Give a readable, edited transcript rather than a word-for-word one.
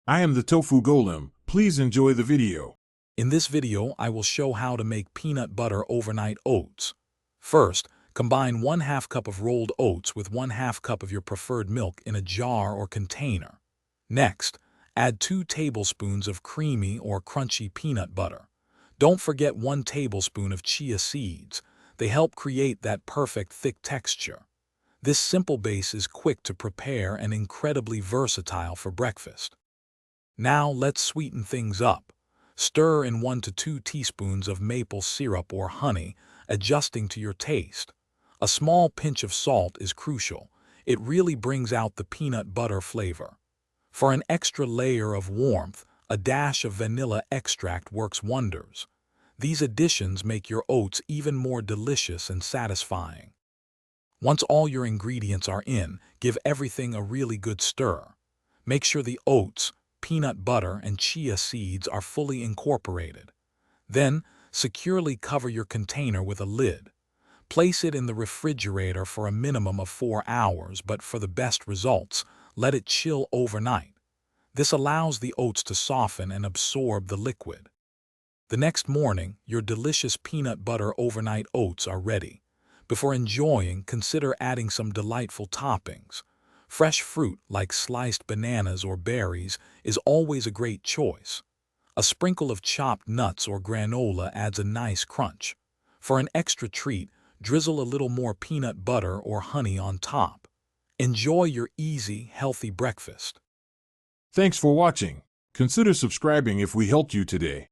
I am the Tofu Golem. Please enjoy the video. In this video, I will show how to make peanut butter overnight oats. First, combine 1/2 cup of rolled oats with 1/2 cup of your preferred milk in a jar or container. Next, add 2 tablespoons of creamy or crunchy peanut butter. Don't forget 1 tablespoon of chia seeds. They help create that perfect thick texture. This simple base is quick to prepare and incredibly versatile for breakfast. Now let's sweeten things up. Stir in 1 to 2 teaspoons of maple syrup or honey, adjusting to your taste. A small pinch of salt is crucial. It really brings out the peanut butter flavor. For an extra layer of warmth, a dash of vanilla extract works wonders. These additions make your oats even more delicious and satisfying. Once all your ingredients are in, give everything a really good stir. Make sure the oats, peanut butter, and chia seeds are fully incorporated. Then, securely cover your container with a lid. Place it in the refrigerator for a minimum of 4 hours, but for the best results, let it chill overnight. This allows the oats to soften and absorb the liquid. The next morning, your delicious peanut butter overnight oats are ready. Before enjoying, consider adding some delightful toppings. Fresh fruit like sliced bananas or berries is always a great choice. A sprinkle of chopped nuts or granola adds a nice crunch. For an extra treat, drizzle a little more peanut butter or honey on top. Enjoy your easy, healthy breakfast. Thanks for watching. Consider subscribing if we helped you today.